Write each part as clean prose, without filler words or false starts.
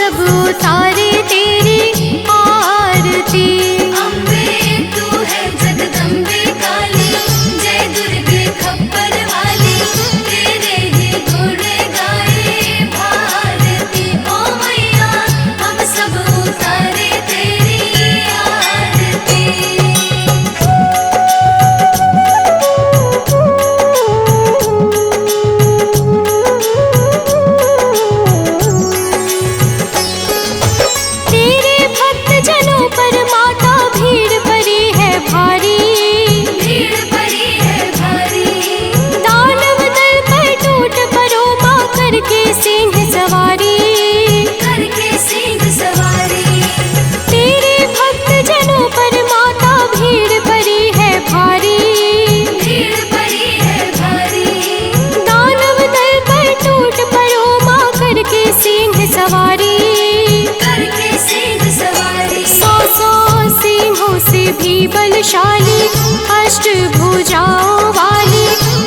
सब उतारे तेरी आरती। अम्बे तू है जगदम्बे काली, जय दुर्गे खप्पर वाली, तेरे ही गुण गाए भारती। ओ मैया हम सब उतारे तेरी आरती। तेरे भक्त जनों पर माता भीड़ पड़ी है भारी, भीड़ पड़ी है भारी। दानव दल पर टूट पड़ो माँ करके सिंह सवारी, करके सिंह सवारी। तेरे भक्त जनों पर माता भीड़ पड़ी है भारी, भीड़ पड़ी है भारी। दानव दल पर टूट पड़ो माँ करके सिंह सवारी। करके सिंह सवारी। सौ सौ सिंहों से भी बलशाली, अष्टभुजाओं वाली,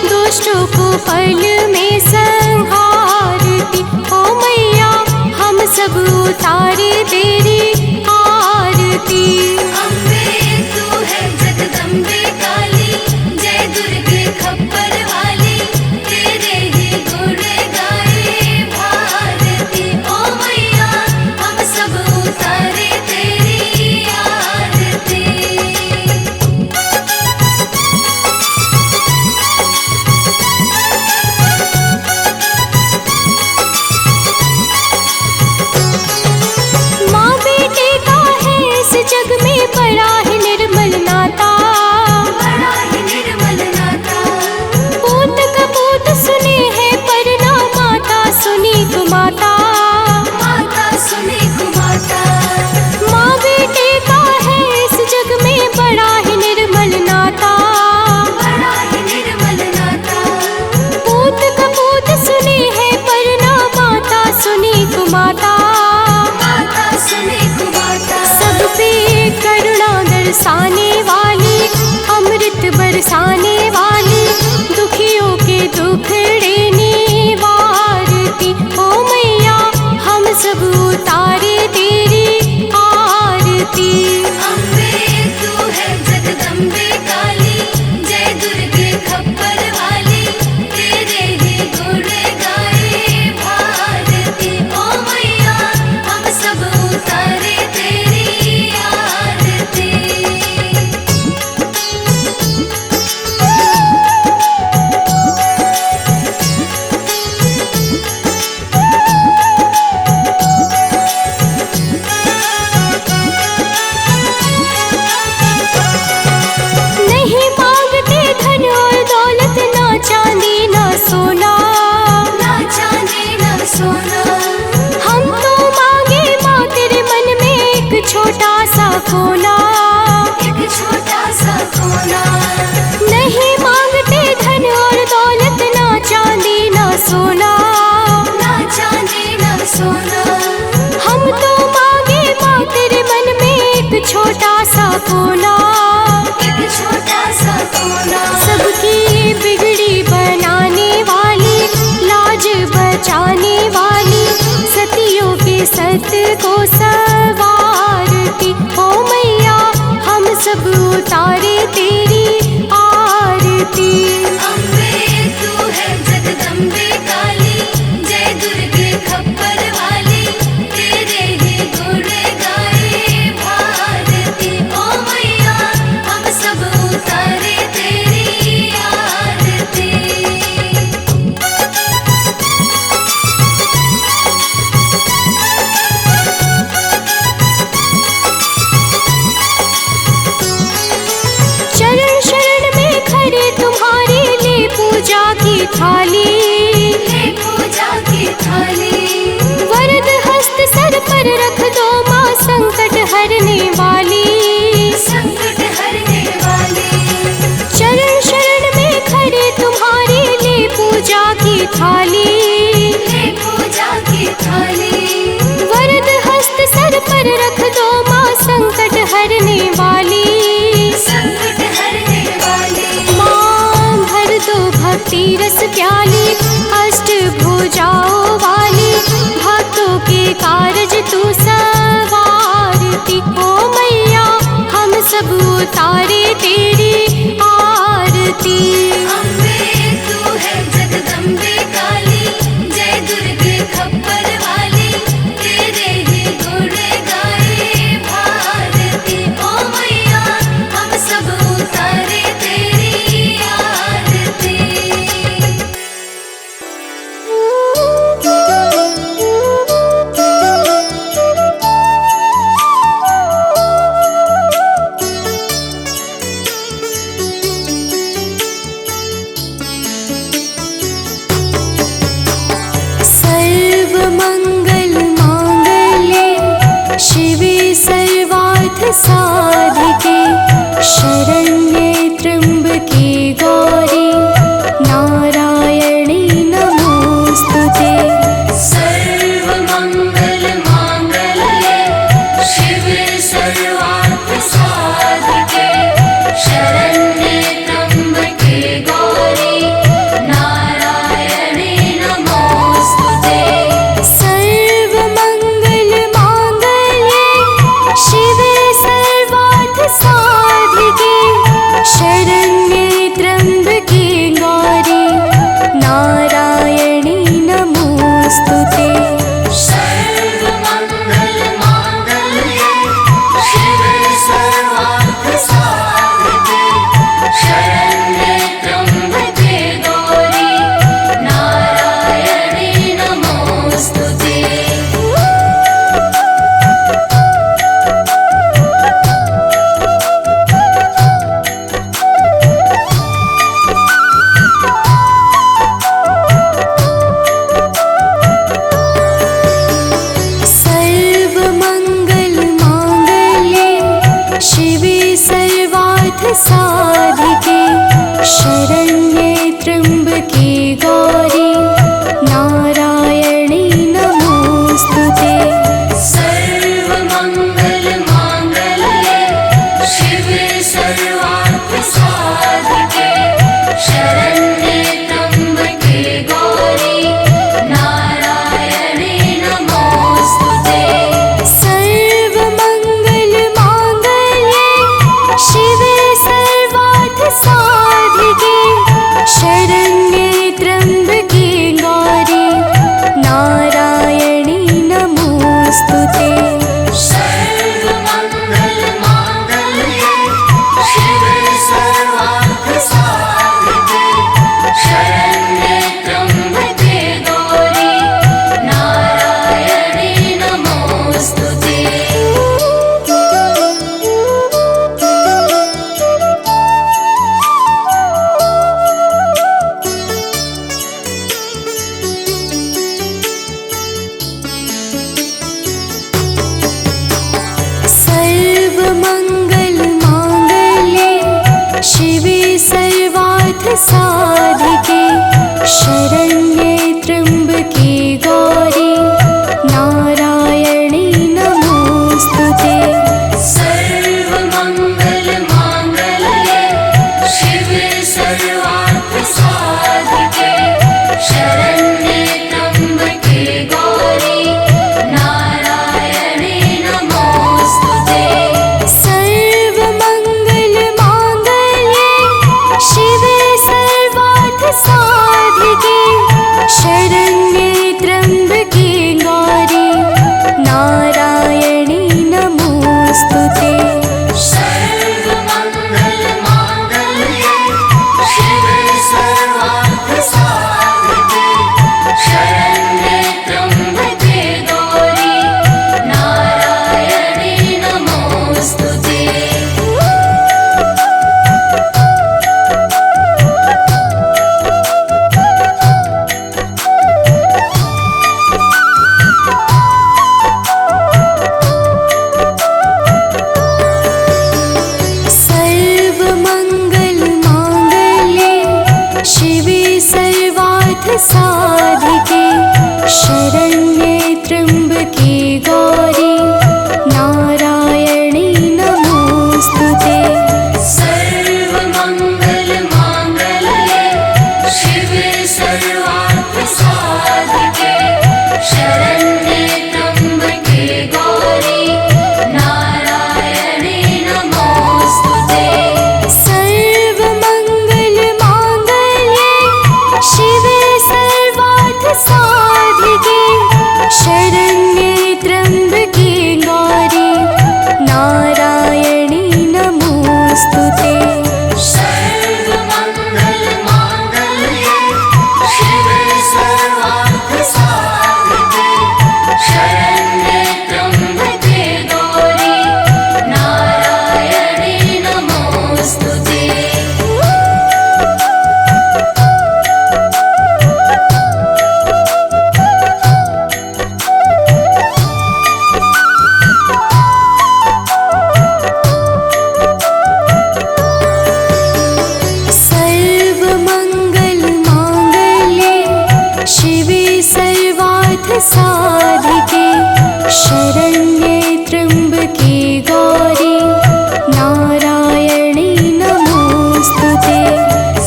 दुष्टों को पल में संहारती। ओ मैया हम सब उतारे तेरी आरती। अम्बे तू है जगदम्बे काली, जय दुर्गे खप्पर वाली, तेरे ही गुण गाए भारती। ओ मैया हम सब उतारे तेरी आरती। माँ बेटे का है इस जग में बड़ा ही निर्मल नाता, बड़ा ही निर्मल नाता। पूत कपूत सुने हैं पर ना माता सुनी कुमाता। माता सुने कुमाता। माँ बेटे का है इस जग में बड़ा ही निर्मल नाता, बड़ा ही निर्मल नाता। पूत कपूत सुने हैं पर ना माता सुनी कुमाता। माता सुने कुमाता। सब पे करुणा दर्शाने वाली, अमृत बरसाने वाली, दुखियों के दुखड़े निवारती। ओ मैया हम सब उतारे तेरी आरती। अम्बे तू है जगदम्बे काली, जय दुर्गे खप्पर वाली, तेरे ही गुण गाए भारती। ओ मैया हम सब उतारे तेरी आरती। नहीं मांगते धन और दौलत, ना चांदी ना सोना, ना चांदी ना सोना। हम तो मांगे माँ तेरे मन में एक छोटा सा कोना। एक छोटा सा कोना। नहीं मांगते धन और दौलत, ना चांदी ना सोना, ना चांदी ना सोना। हम तो मांगे माँ तेरे मन में एक छोटा सा कोना। एक छोटा सा कोना। सबकी बिगड़ी बनाने वाली, लाज बचाने वाली, सतियों के सत को सवारती। ओ मैया हम सब उतारे तेरी आरती। अम्बे तू है जगदम्बे काली, जय दुर्गे खप्पर वाली, तेरे ही गुण गाए भारती। ओ मैया हम सब उतारे तेरी आरती। काली। अम्बे तू है जगदम्बे काली, जय दुर्गे खप्पर वाली, तेरे ही गुण गाए भारती। ओ मैया हम सब उतारे तेरी आरती। सर्वमंगल मांगल्ये शिवे सर्वार्थ साधिके, शरण्ये त्र्यंबके गौरी नारायणी नमोस्तुते। सर्वमंगल मांगल्ये शिवे सर्वार्थ साधिके, शरण्ये त्र्यंबके गौरी नारायणी नमोस्तुते। सर्वमंगल मांगल्ये शिवे सर्वार्थ साधिके, शरण्ये त्र्यंबके गौरी नारायणी नमोस्तुते। सर्वमंगल मांगल्ये शिवे सर्वार्थ साधिके, शरण्ये त्र्यंबके गौरी नारायणी नमोस्तुते। सर्वमंगल मांगल्ये शिवे सर्वार्थ साधिके, शरण्ये त्र्यंबके गौरी नारायणी नमोस्तुते। सर्वमंगल मांगल्ये शिवे सर्वार्थ साधिके, शरण्ये त्र्यंबके गौरी नारायणी नमोस्तुते। सर्वमंगल मांगल्ये शिवे सर्वार्थ साधिके, शरण्ये त्र्यंबके गौरी नारायणी नमोस्तुते। सर्वमंगल मांगल्ये शिवे सर्वार्थ साधिके, शरण्ये त्र्यंबके गौरी नारायणी नमोस्तुते। सर्वमंगल मांगल्ये शिवे सर्वार्थ साधिके, शरण्ये त्र्यंबके गौरी नारायणी नमोस्तुते। सर्वमंगल मांगल्ये शिवे सर्वार्थ साधिके, शरण्ये त्र्यंबके गौरी नारायणी नमोस्तुते। सर्वमंगल मांगल्ये शिवे सर्वार्थ साधिके, साधिके शरण्ये त्र्यम्बके गौरी नारायणी नमोस्तुते।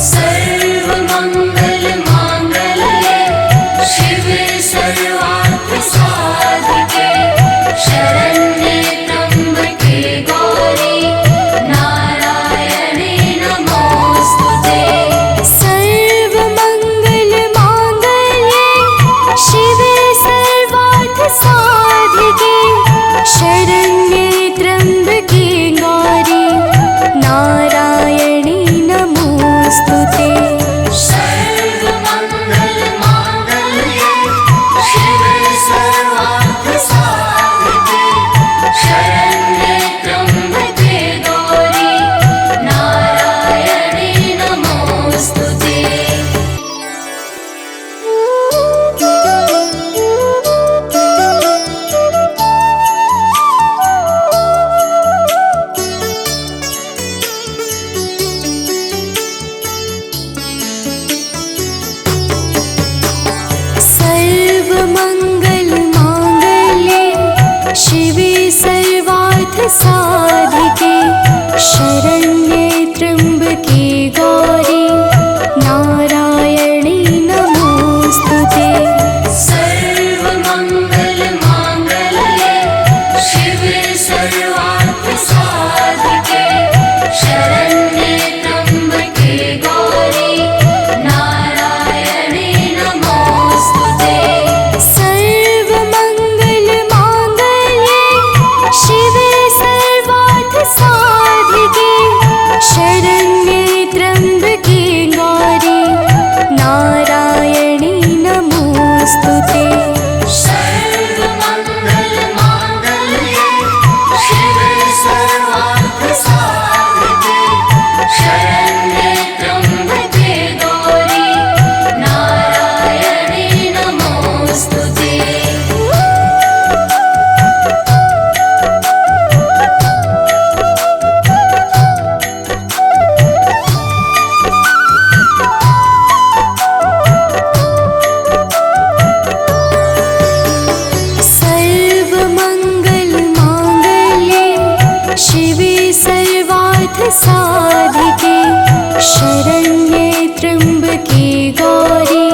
सर्वमङ्गलमाङ्गल्ये शिवे सर्वार्थसाधिके शरण्ये त्र्यम्बके गौरी नारायणी नमोस्तुते। सर्वमङ्गलमाङ्गल्ये शिवे सर्वार्थसाधिके शरण्ये त्र्यम्बके गौरी नारायणी नमोस्तुते। सर्वमङ्गलमाङ्गल्ये शिवे सर्वार्थसाधिके शरण्ये त्र्यम्बके गौरी नारायणी नमोस्तुते। सर्वमङ्गलमाङ्गल्ये शिवे सर्वार्थसाधिके शरण्ये त्र्यम्बके गौरी नारायणी नमोस्तुते। सर्वमङ्गलमाङ्गल्ये शिवे सर्वार्थसाधिके शरण्ये त्र्यम्बके गौरी नारायणी नमोस्तुते। सर्वमङ्गलमाङ्गल्ये शिवे सर्वार्थसाधिके शरण्ये त्र्यम्बके गौरी नारायणी नमोस्तुते। सर्वमङ्गलमाङ्गल्ये शिवे सर्वार्थसाधिके शरण्ये त्र्यम्बके गौरी नारायणी नमोस्तुते। सर्वमङ्गलमाङ्गल्ये शिवे सर्वार्थसाधिके शरण्ये त्र्यम्बके गौरी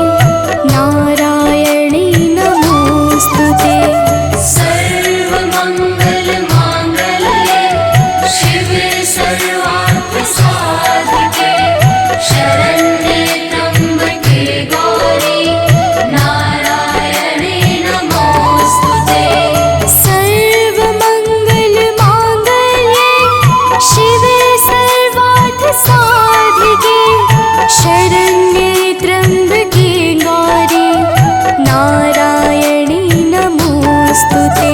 नारायणी नमोस्तुते। सर्वमङ्गलमाङ्गल्ये शिवे सर्वार्थसाधिके शरण्ये त्र्यम्बके गौरी नारायणी नमोस्तुते। सर्वमङ्गलमाङ्गल्ये शिवे सर्वार्थसाधिके शरण्ये त्र्यम्बके गौरी नारायणी नमोस्तुते।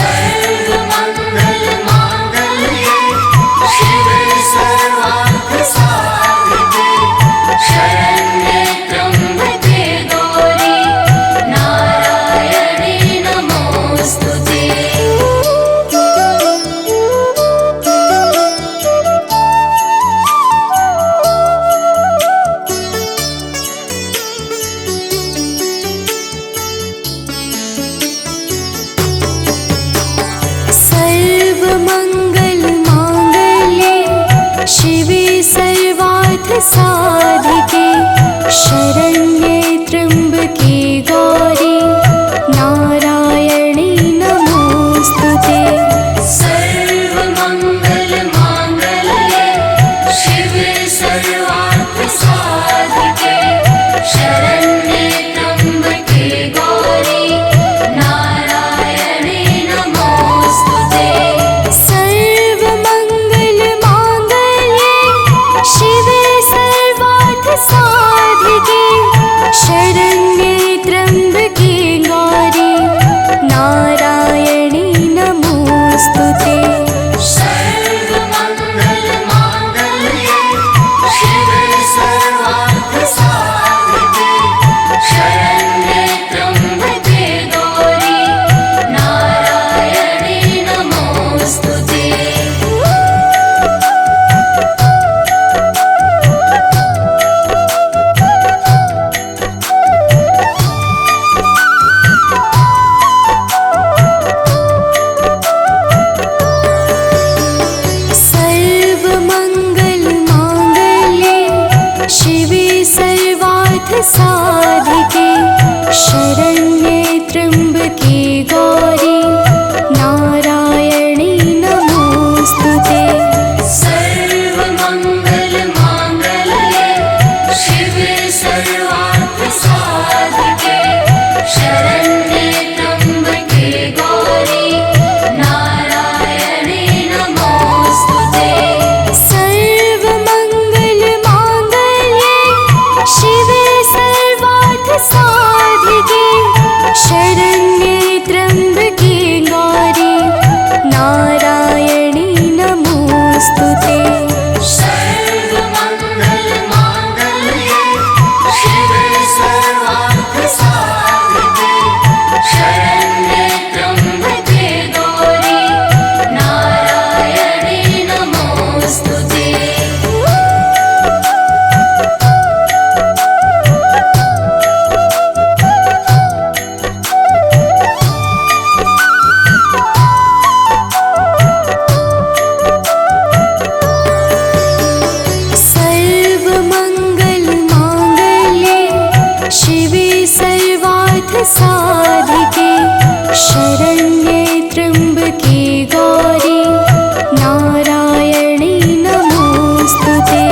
सर्वमङ्गलमाङ्गल्ये शिवे सर्वार्थसाधिके शरण्ये त्र्यम्बके गौरी नारायणी नमोस्तुते। सर्वमङ्गलमाङ्गल्ये शिवे सर्वार्थसाधिके शरण्ये त्र्यम्बके गौरी नारायणी नमोस्तुते। सर्वमङ्गलमाङ्गल्ये शिवे सर्वार्थसाधिके शरण्ये त्र्यम्बके गौरी नारायणी नमोस्तुते। सर्वमङ्गलमाङ्गल्ये शिवे सर्वार्थसाधिके गौरी नारायणी नमोस्तुते। सर्वमङ्गलमाङ्गल्ये शिवे सर्वार्थसाधिके शरण्ये त्र्यम्बके गौरी नारायणी नमोस्तुते। सर्वमङ्गलमाङ्गल्ये शिवे सर्वार्थसाधिके शरण्ये त्र्यम्बके गौरी नारायणी नमोस्तुते। सर्वमङ्गलमाङ्गल्ये शिवे सर्वार्थसाधिके शरण्ये त्र्यम्बके गौरी नारायणी नमोस्तुते। सर्वमङ्गलमाङ्गल्ये शिवे सर्वार्थसाधिके शरण्ये त्र्यम्बके गौरी नारायणी नमोस्तुते।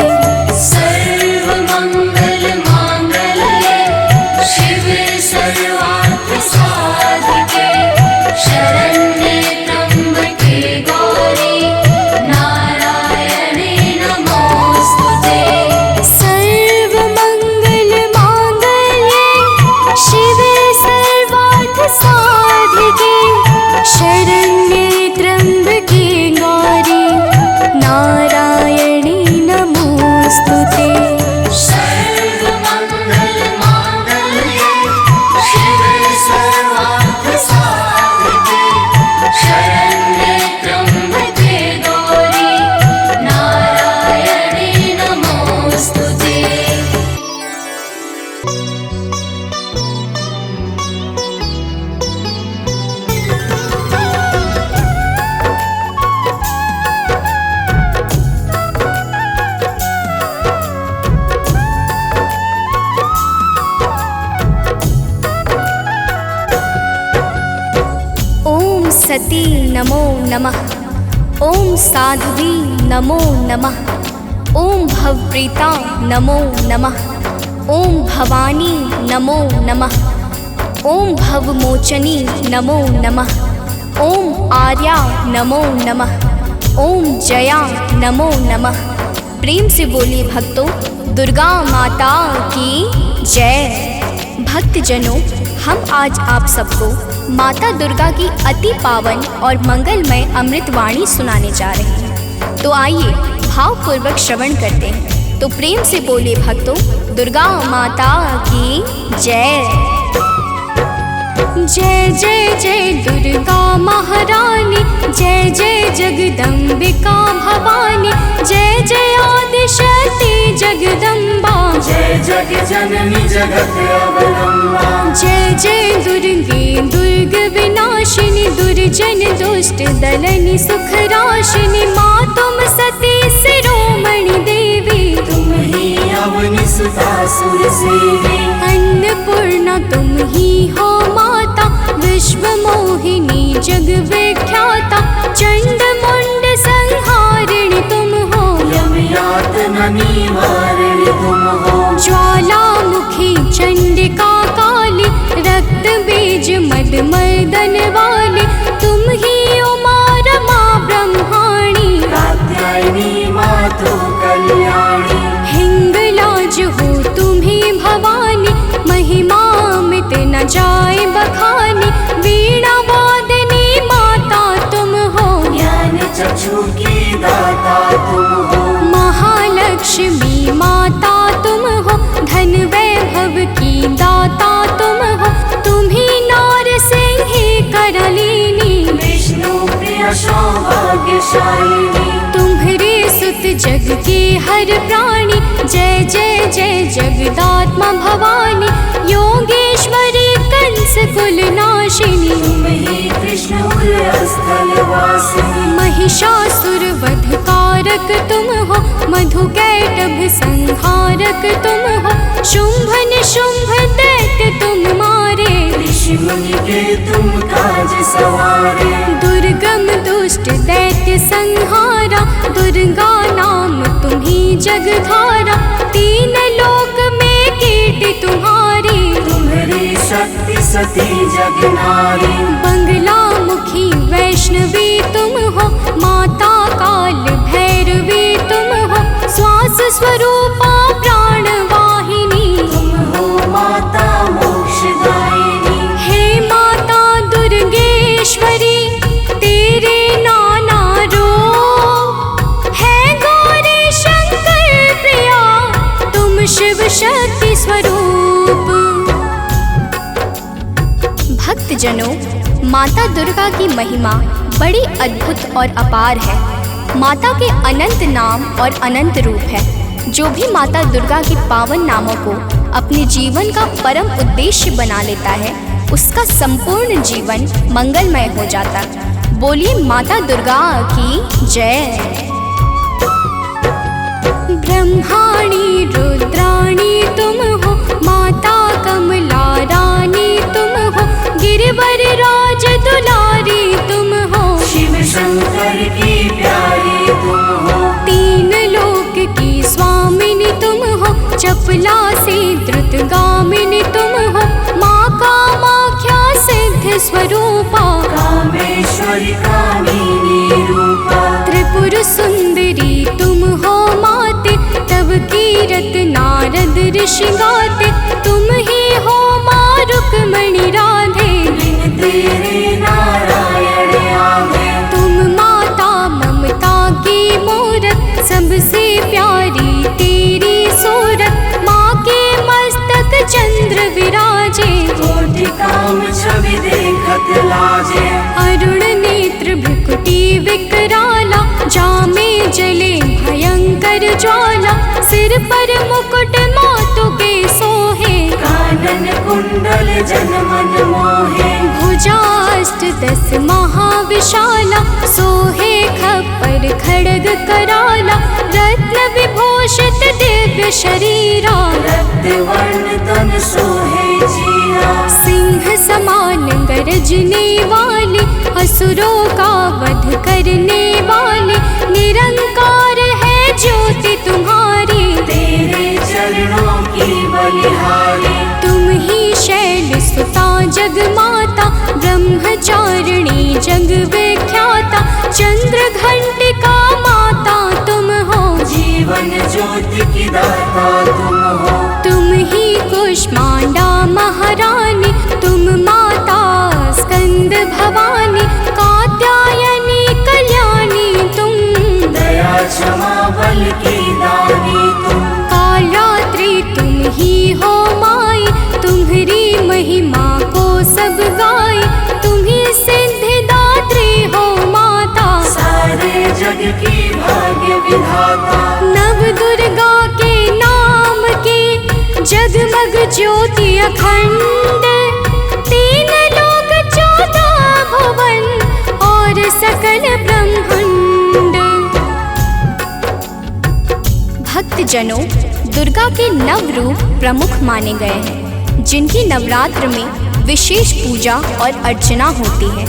सर्वमङ्गलमाङ्गल्ये शिवे सर्वार्थसाधिके शरण्ये त्र्यम्बके गौरी नारायणी नमोस्तुते। सर्वमङ्गलमाङ्गल्ये शिवे सर्वार्थसाधिके शरण्ये त्र्यम्बके गौरी नारायणी नमोस्तुते। सर्वमङ्गलमाङ्गल्ये शिवे सर्वार्थसाधिके शरण्ये त्र्यम्बके गौरी नारायणी नमोस्तुते। ॐ सती नमो नमः। ॐ साध्वी नमो नमः। ॐ भवप्रीता नमो नमः। ॐ भवानी नमो नमः। ॐ भवमोचनी नमो नमः। ॐ आर्या नमो नमः। ॐ जया नमो नमः। प्रेम से बोलिए भक्तों, दुर्गा माता की जय। भक्तजनों, हम आज आप सबको माता दुर्गा की अति पावन और मंगलमय अमृतवाणी सुनाने जा रहे हैं। तो आइए भावपूर्वक श्रवण करते हैं। तो प्रेम से बोलिए भक्तों, दुर्गा माता की जय। जय जय जय दुर्गा महारानी, जय जय जगदम्बिका भवानी, जय जय आदिशक्ति जगदम्बा, जय जग जननी जगत अवलंबा। जय जय दुर्गे दुर्ग विनाशिनी, दुर्जन दुष्ट दलनी सुख राशिनी, माँ तुम सती शिरोमणि देवी, तुम ही अवनि सुता सुर सेवी। अन्नपूर्णा तुम ही हो माता, विश्व मोहिनी जग विख्याता, चंड मुंड संहारिणी तुम हो, यम यातना निवारिणी तुम हो। ज्वालामुखी चंडिका काली, रक्त बीज मद मर्दन वाली, तुम ही उमा रमा ब्रह्माणी, कात्यायनी मातु कल्याणी। हिंगलाज हो तुम ही भवानी, महिमा मिट न जाए बखानी, वीणा वादनी माता तुम हो, ज्ञान चक्षु की दाता तुम हो। महालक्ष्मी माता तुम हो, धन वैभव की दाता तुम हो, तुम ही नार सिंही करलिनी, विष्णु प्रिय सौभाग्यशालिनी। तुम्हारे सुत जग के हर प्राणी, जय जय जय जगदात्मा भवानी, योगेश्वरी कंस कुल नाशिनी, तुम ही कृष्ण स्थल वासिनी। महिषासुर वध कारक तुम हो, मधुकैटभ संहारक तुम हो, शुंभ निशुंभ दैत्य तुम मारे, ऋषि मुनि के तुम काज सवारे। दुर्गम दुष्ट दैत्य संहारा, दुर्गा नाम तुम्ही जगधारा। तीन लोक में कीर्ति तुम्हारी, तुम्हारी शक्ति सती जगनारी। बंगला मुखी वैष्णवी तुम हो, माता काल भैरवी तुम हो। श्वास स्वरूपा प्राण वाहिनी, तुम हो माता मोक्षदायिनी। हे माता दुर्गेश्वरी, तेरे नाना रूप है। गौरी शंकर प्रिया, तुम शिव शक्ति स्वरूप। भक्तजनों, माता दुर्गा की महिमा बड़ी अद्भुत और अपार है। माता के अनंत नाम और अनंत रूप है। जो भी माता दुर्गा के पावन नामों को अपने जीवन का परम उद्देश्य बना लेता है, उसका संपूर्ण जीवन मंगलमय हो जाता। बोलिए माता दुर्गा की जय। ब्रह्माणी रुद्राणी तुम हो, माता कमला रानी तुम हो। गिरिवर राज दुलारी तुम हो, शिव शंकर की प्यारी तुम हो। तीन लोक की स्वामिनी तुम हो, चपला से द्रुतगामिनी तुम हो। माँ कामाख्या सिद्ध स्वरूपा, कामेश्वरी कामिनी रूपा। त्रिपुर सुंदरी तुम हो माते, तब कीरत नारद ऋषि गाते। तुम ही हो माँ रुक्मणी राधे, बिन तेरे नारायण आगे। तुम माता ममता की मूरत, सबसे प्यारी तेरी सूरत। माँ के मस्तक चंद्र विराजे, कोटि काम छवि देखत लाजे। अरुण नेत्र भ्रुकुटी विकराला, जामे जले भयंकर ज्वाला। सिर पर मुकुट मातु के सोहे, कानन कुंडल जन मन मोहे। भुजाष्ट दस महाविशाला, सोहे खप्पर खड्ग कराला। रत्न विभूषित दिव्य शरीरा, रक्त वर्ण तन सोहे जीरा। सिंह समान गरजने वाले, असुरों का वध करने वाले। निरंकार है ज्योति तुम्हारी, तेरे चरणों की बलिहारी। तुम ही शैल सुता जग माता, ब्रह्मचारिणी जग विख्याता। चंद्र घंटिका माता तुम हो, जीवन ज्योति की दाता तुम हो। तुम ही कुष्मांडा महारानी, तुम माता स्कंद भवानी। कात्यायनी कल्याणी तुम, दया क्षमा बल की दानी तुम। कालरात्रि तुम ही हो माई, तुम्हारी महिमा को सब गाए। तुम ही सिद्धिदात्री हो माता, सारे जग की भाग्य विधाता। नव दुर्गा के नाम की जगमग ज्योति अखंड। तीन लोक 14 भुवन और सकल ब्रह्मांड। भक्तजनों, दुर्गा के नव रूप प्रमुख माने गए हैं, जिनकी नवरात्र में विशेष पूजा और अर्चना होती है।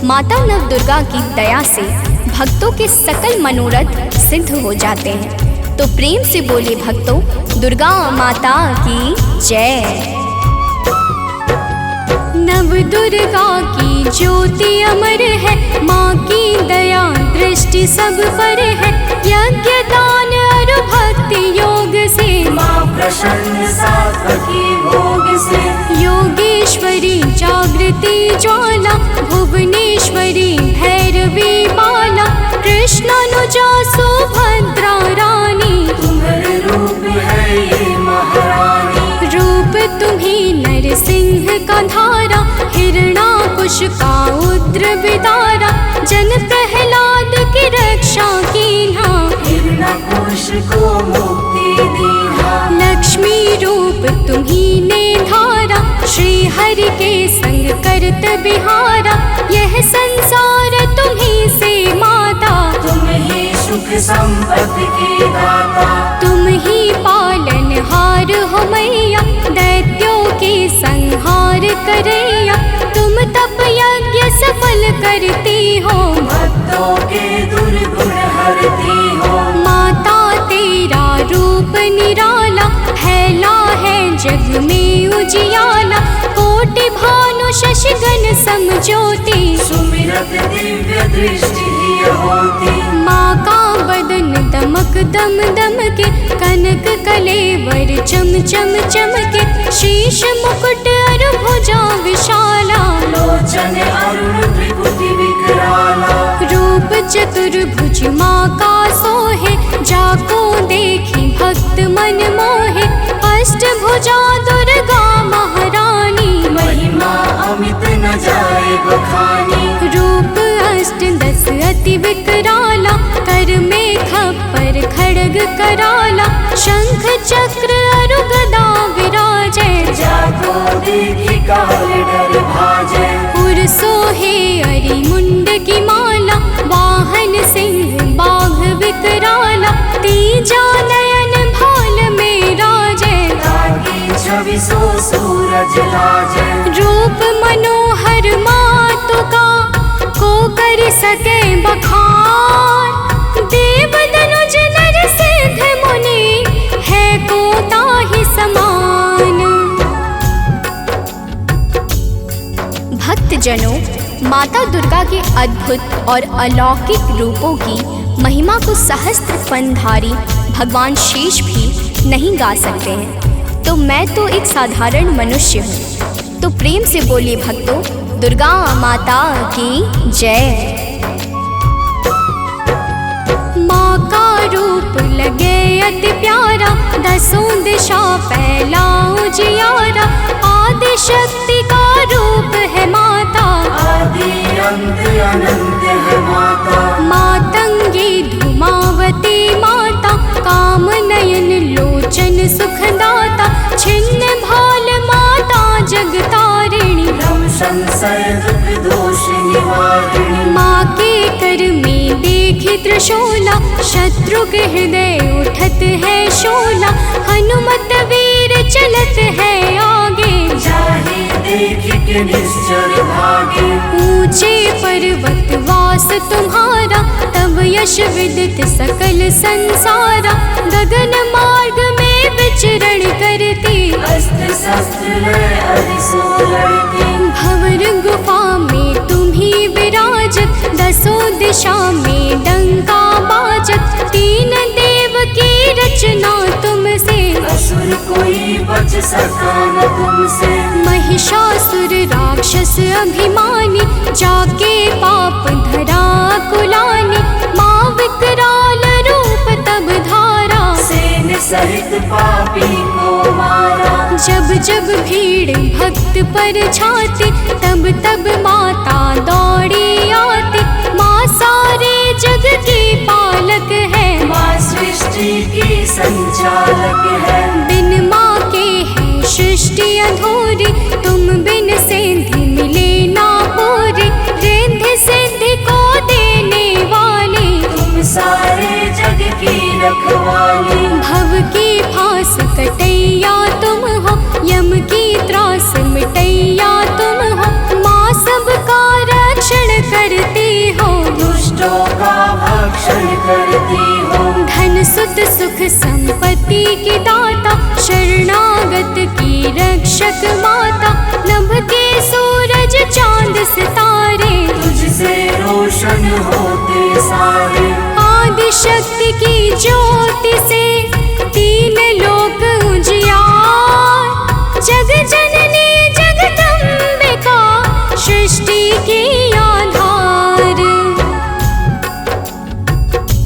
माता नव दुर्गा की दया से भक्तों के सकल मनोरथ सिद्ध हो जाते हैं। तो प्रेम से बोले भक्तों, दुर्गा माता की जय। नव दुर्गा की ज्योति अमर है, माँ की दया दृष्टि सब पर है। यज्ञ दान और भक्ति योग से, माँ प्रसन्न सात्विकी भोग से। योगेश्वरी जागृति ज्वाला, भुवनेश्वरी भैरवी माला। कृष्णानुजा सुभद्रा रानी, तुम्हारे रूप है ये महारानी। रूप तुम्ही नरसिंह का धारा, हिरणाकुश का उग्र विदारा। जन प्रहलाद की रक्षा कीन्हा, हिरण्यकुश को मुक्ति दीन्हा। लक्ष्मी रूप तुम्ही ने धारा, श्री हरि के संग करत बिहारा। यह संसार तुम्ही से माता, तुम ही सुख संपत्ति की दाता। तुम ही पालनहार हो मैया, दैत्यों के संहार करैया। सकल करती हो, भक्तों के दुर्गुण हरती हो। माता तेरा रूप निराला, फैला है जग में उजियाला। कोटि भानु शशिगण समज्योति, सुमिरत दिव्य दृष्टि ही होती। माँ का बदन दमक दम दम के, कनक कलेवर चम चम चमके। शीश मुकुट अरु भुजा विशाला, लोचन अरुण त्रिपुटी विकराला। रूप चतुर्भुज माँ का सोहे, जाको देखी भक्त मन मोहे। अष्टभुजा दुर्गा महारानी, महिमा अमित न जाए बखानी। रूप अष्ट दस अति विकराला, कर में खप्पर खड्ग कराला। शंख चक्र अरु गदा विराजे, जाको देखी काल डर भाजे। पुर सोहे अरि मुंड की माला, वाहन सिंह बाघ विकराला। तीजा नयन भाल में राजे, ताकि छवि सो सूरज लाजे। रूप मनोहर मातु का, को कर सके बखान। देव दनुज नर सिद्ध मुनि, है को ताहि समान। भक्तजनों, माता दुर्गा के अद्भुत और अलौकिक रूपों की महिमा को सहस्त्र फनधारी भगवान शेष भी नहीं गा सकते हैं। तो मैं तो एक साधारण मनुष्य हूँ। तो प्रेम से बोलिए भक्तों, दुर्गा माता की जय। माँ का रूप लगे अति प्यारा, दसों दिशा फैला उजियारा। आदि शक्ति का रूप है माता, आदि अंत अनंत है माता। मातंगी धूमावती माता, काम नयन लोचन सुखदाता। छिन्न भाल माता जगतारिणी, भ्रम संशय दुख दोष निवारिणी। माँ के कर में देखी त्रिशूला, शत्रु के हृदय उठत है शोला। हनुमत वीर चलत है आगे, जाहि देख के निश्चर भागे। ऊंचे पर्वत वास तुम्हारा, तब यश विदित सकल संसारा। गगन मार्ग में विचरण करती, अस्त्र शस्त्र लय अरिसो लड़ती। भंवर गुफा में तुम्ही विराजत, दसों दिशा में डंका बाजत। तीन देव की रचना तुमसे, असुर कोई बच सका न तुमसे। महिषासुर राक्षस अभिमानी, जाके पाप धरा कुलानी। माँ विकराल रूप तब धारा, सेन सहित पापी को मारा। जब जब भीड़ भक्त पर छाती, तब तब माता दौड़ी आती। माँ सारे जग की पालक है, माँ सृष्टि की संचालक है। बिन माँ के है सृष्टि अधूरी, तुम बिन सिद्धि मिले ना पूरी। रिद्धि सिद्धि को देने वाली, तुम सारे जग की रखवाली। भव की फांस कटैया तुम हो, यम की त्रास मिटैया तुम हो। माँ सबका रक्षण करती हो, दुष्टों का भक्षण करती हो। धन सुत सुख संपत्ति की दाता, शरणागत की रक्षक माता। नभ के सूरज चांद सितारे, तुझसे रोशन होते सारे। आदि शक्ति की ज्योति से, तीन लोक उजियार। जग जननी जगदम्बिका, सृष्टि की आधार।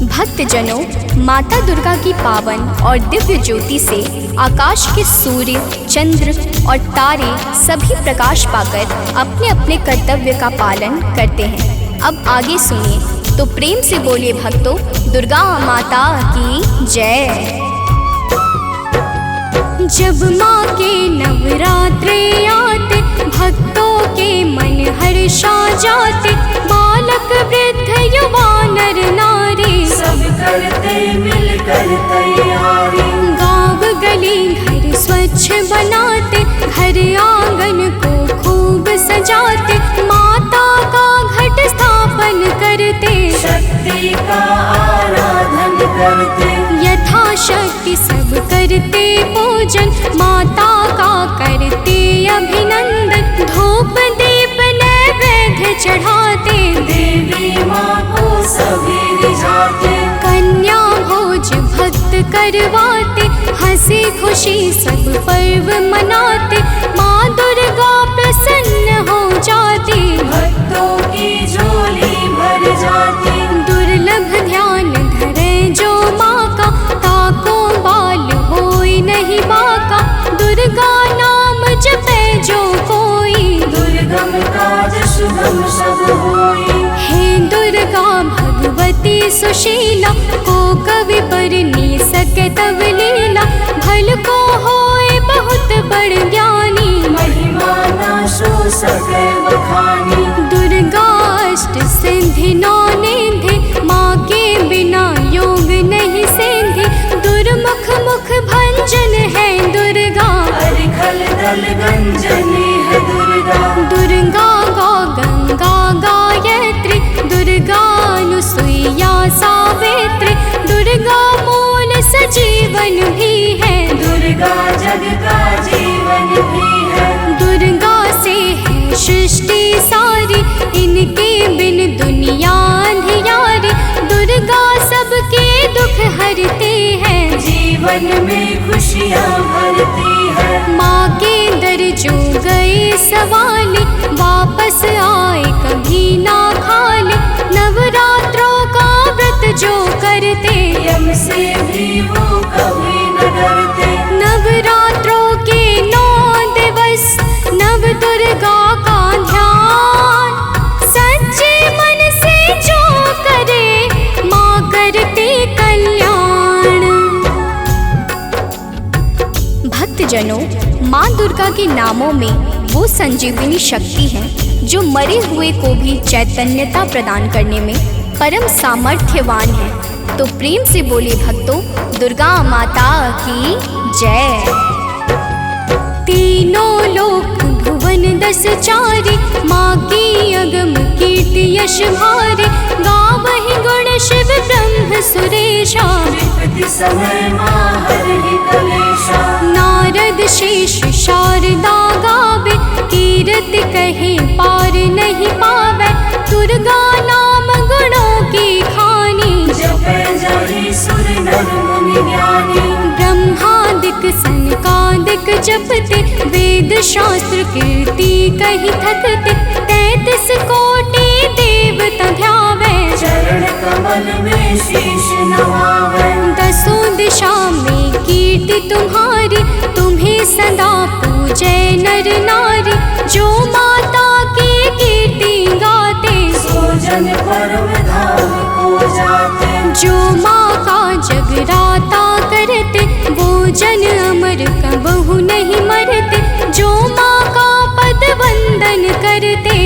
भक्तजनों, माता दुर्गा की पावन और दिव्य ज्योति से आकाश के सूर्य, चंद्र और तारे सभी प्रकाश पाकर अपने अपने कर्तव्य का पालन करते हैं। अब आगे सुनिए, तो प्रेम से बोलिए भक्तों, दुर्गा माता की जय। जब माँ के नवरात्रे आते, भक्तों के मन हर्षा जाते। बालक वृद्ध युवा नर नारी, सब करते मिलकर तैयारी। गाँव गली घर स्वच्छ बनाते, घर आंगन को खूब सजाते। माता का घर करते। यथाशक्ति सब करते पूजन, माता का करते अभिनंदन। धूप दीप नैवेद्य चढ़ाते, देवी माँ को सभी रिझाते। कन्या भोज भक्त करवाते, हंसी खुशी सब पर्व मनाते। माँ दुर्गा प्रसन्न हो जाती, भक्तों की झोली भर जाती। दुर्लभ ध्यान धरे जो माँ का, ताको बाल होई नहीं बाका। दुर्गा नाम जपे जो कोई, दुर्गम काज शुभम सब होई। हे दुर्गा भगवती सुशीला, को कवि पर नी सके तब लीला। भल को होए बहुत बड़ ज्ञानी, महिमा न सो सके बखानी। दुर्गा अष्ट सिद्धि नौ निधि, माँ के बिना योग नहीं सिद्धि। दुर्मुख मुख भंजन है दुर्गा, अरिखल दल गंजनी है दुर्गा। दुर्गा गा गंगा गायत्री, दुर्गा अनुसुईया सावित्री। दुर्गा मूल सजीवन भी है, दुर्गा जग का जीवन भी है। दुर्गा से है सृष्टि सारी, इनके बिन दुनिया अंधियारी। दुर्गा सबके दुख हरते हैं, जीवन में खुशियाँ भरती है। माँ के दर जो गए सवाले, वापस आए कभी ना खाले। नवरात्रों का व्रत जो करते, यम से भी वो कभी न डरते। नवरात्रों के 9 दिवस, नव दुर्गा का ध्यान। सच्चे मन से जो करे, माँ करते कल्याण। भक्तजनों, माँ दुर्गा के नामों में वो संजीवनी शक्ति है जो मरे हुए को भी चैतन्यता प्रदान करने में परम सामर्थ्यवान है। तो प्रेम से बोले भक्तों, दुर्गा माता की जय। तीनों लोक भुवन 10 चारी, माँ की अगम कीर्ति यश भारे। गावहि गुण शिव ब्रह्म सुरेशा, विपत्ति समय माँ हरहि कलेशा। नारद शेष शारदा गावे, कीरति कहे पार नहीं पावे। दुर्गा नाम गुणों की खानी, जपे जहि सुर नर मुनि ज्ञानी। ब्रह्मादिक सनकादिक जपते, वेद शास्त्र कीर्ति कही थकते। 33 कोटि देवता ध्यावे, चरण कमल में शीश नवावे। 10 दिशा में कीर्ति तुम्हारी, तुम्हें सदा पूजे नर नारी। जो माता की कीर्ति गाते, सो जन परम धाम को जाते। जो माँ का जगराता करते, वो जन अमर कबहु नहीं मरते। जो माँ का पद वंदन करते,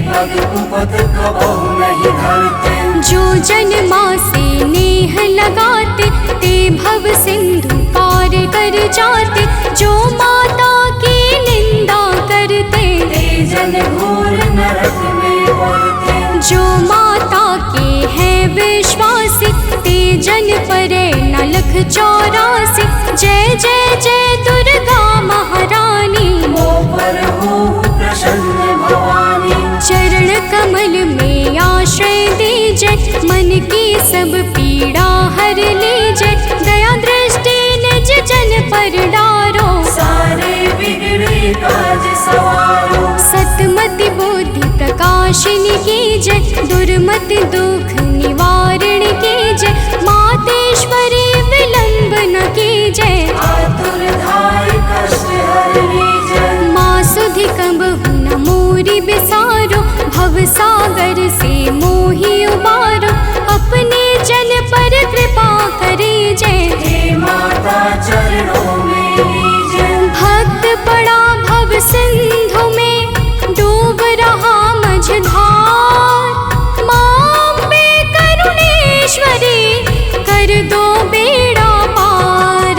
पग कुपथ कबहु नहीं धरते। जो जन माँ से नेह लगाते, ते भव सिंधु पार कर जाते। जो माता की निंदा करते, ते जन घोर नरक में पड़ते। जो माता के हैं विश्वासी, ते जन परे न लख 84। जय जय जय दुर्गा महारानी, मोह पर हो प्रसन्न भवानी। चरण कमल में आश्रय दीजिए, मन की सब पीड़ा हर लीजिए। दया दृष्टि निज जन पर डारो, सारे बिगड़े काज सवारो। सतमति बुद्धि प्रकाशिनी कीजिए, दुर्मति दुख निवारण कीजिए। मातेश्वरी विलंब न कीजिए, आतुर धाय कष्ट हर लीजिए। माँ सुधि कबहु न मोरी बिसारो, भव सागर से मोहि उबारो। अपने जन पर कृपा करीजय, हे माता चरणों में लीजिए। भक्त पड़ा भव सिंधु में, डूब रहा मझधार। माँ अम्बे करुणेश्वरी, कर दो बेड़ा पार।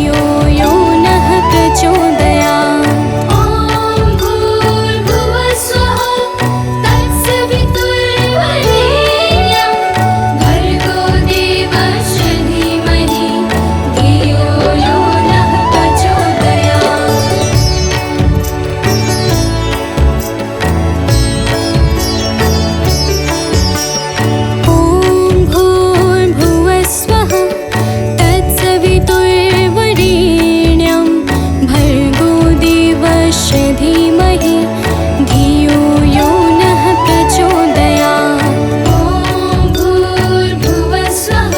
धियो यो नः प्रचोदयात्। ॐ भूर्भुवः स्वः तत्सवितुर्वरेण्यं भर्गो देवस्य धीमहि धियो यो नः प्रचोदयात्। ॐ भूर्भुवः स्वः तत्सवितुर्वरेण्यं भर्गो देवस्य धीमहि धियो यो नः प्रचोदयात्। ॐ भूर्भुवः स्वः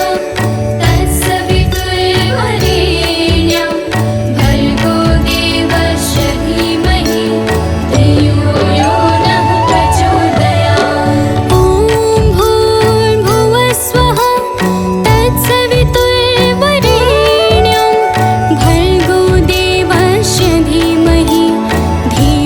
तत्सवितुर्वरेण्यं भर्गो देवस्य धीमहि धियो यो नः प्रचोदयात्। ॐ भूर्भुवः स्वः तत्सवितुर्वरेण्यं भर्गो देवस्य धीमहि धियो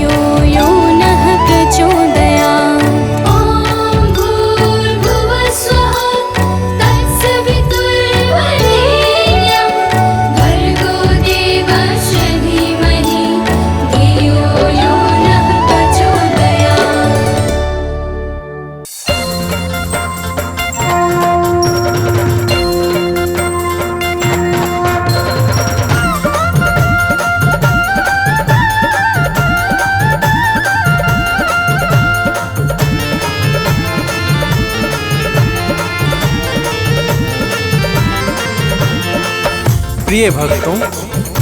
प्रिय भक्तों,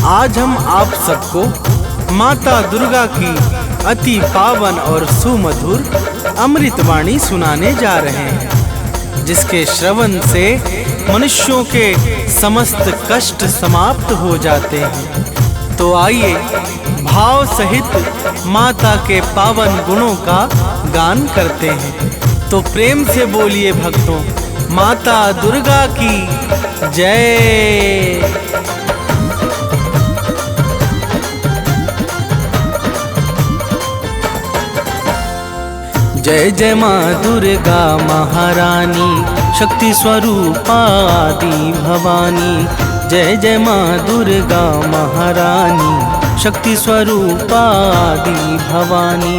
आज हम आप सबको माता दुर्गा की अति पावन और सुमधुर अमृतवाणी सुनाने जा रहे हैं, जिसके श्रवण से मनुष्यों के समस्त कष्ट समाप्त हो जाते हैं। तो आइए भाव सहित माता के पावन गुणों का गान करते हैं। तो प्रेम से बोलिए भक्तों, माता दुर्गा की जय। जय जय माँ दुर्गा महारानी, शक्ति स्वरूपा आदि भवानी। जय जय माँ दुर्गा महारानी, शक्ति स्वरूपा आदि भवानी।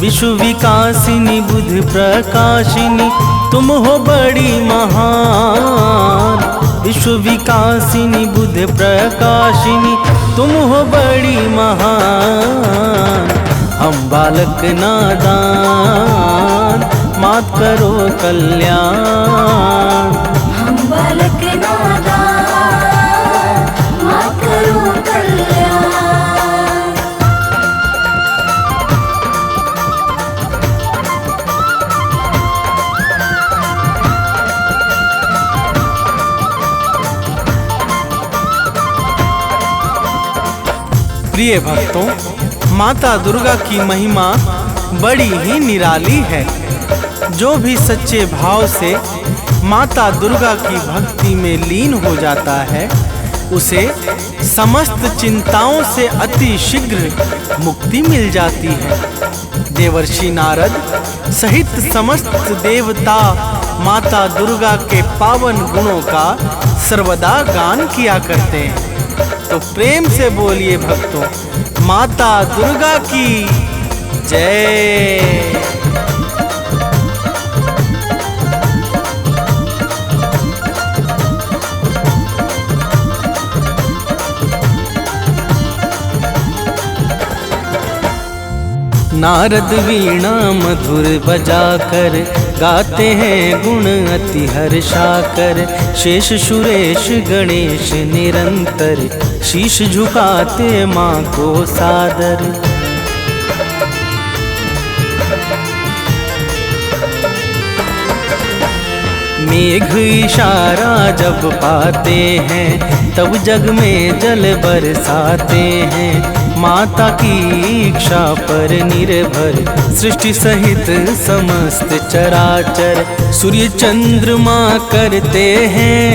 विश्व विकासिनी बुद्ध प्रकाशिनी, तुम हो बड़ी महान। विश्व विकासिनी बुद्ध प्रकाशिनी, तुम हो बड़ी महान। हम बालक नादान, मात करो कल्याण। हम बालक नादान, मात करो कल्याण। प्रिय भक्तों, माता दुर्गा की महिमा बड़ी ही निराली है। जो भी सच्चे भाव से माता दुर्गा की भक्ति में लीन हो जाता है, उसे समस्त चिंताओं से अति शीघ्र मुक्ति मिल जाती है। देवर्षि नारद सहित समस्त देवता माता दुर्गा के पावन गुणों का सर्वदा गान किया करते हैं। तो प्रेम से बोलिए भक्तों, माता दुर्गा की जय। नारद वीणा मधुर बजाकर, गाते हैं गुण अति हर्षाकर। शेष सुरेश गणेश निरंतर, शीश झुकाते माँ को सादर। मेघ इशारा जब पाते हैं, तब जग में जल बरसाते हैं। माता की इच्छा पर निर्भर, सृष्टि सहित समस्त चराचर। सूर्य चंद्रमा करते हैं,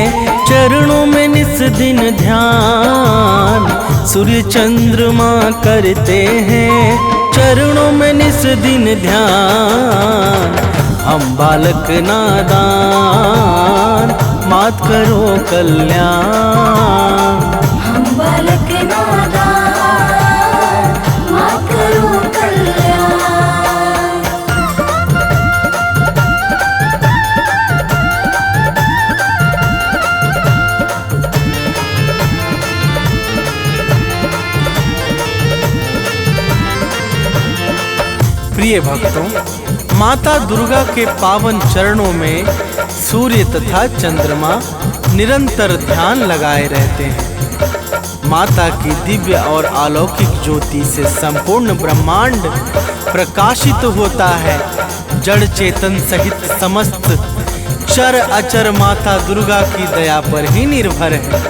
चरणों में निस दिन ध्यान। सूर्य चंद्रमा करते हैं, चरणों में निस दिन ध्यान। हम बालक नादान, मात करो कल्याण। हम बालक नादान, मात करो कल्याण। प्रिय भक्तों, माता दुर्गा के पावन चरणों में सूर्य तथा चंद्रमा निरंतर ध्यान लगाए रहते हैं। माता की दिव्य और अलौकिक ज्योति से संपूर्ण ब्रह्मांड प्रकाशित होता है। जड़ चेतन सहित समस्त चर अचर माता दुर्गा की दया पर ही निर्भर है।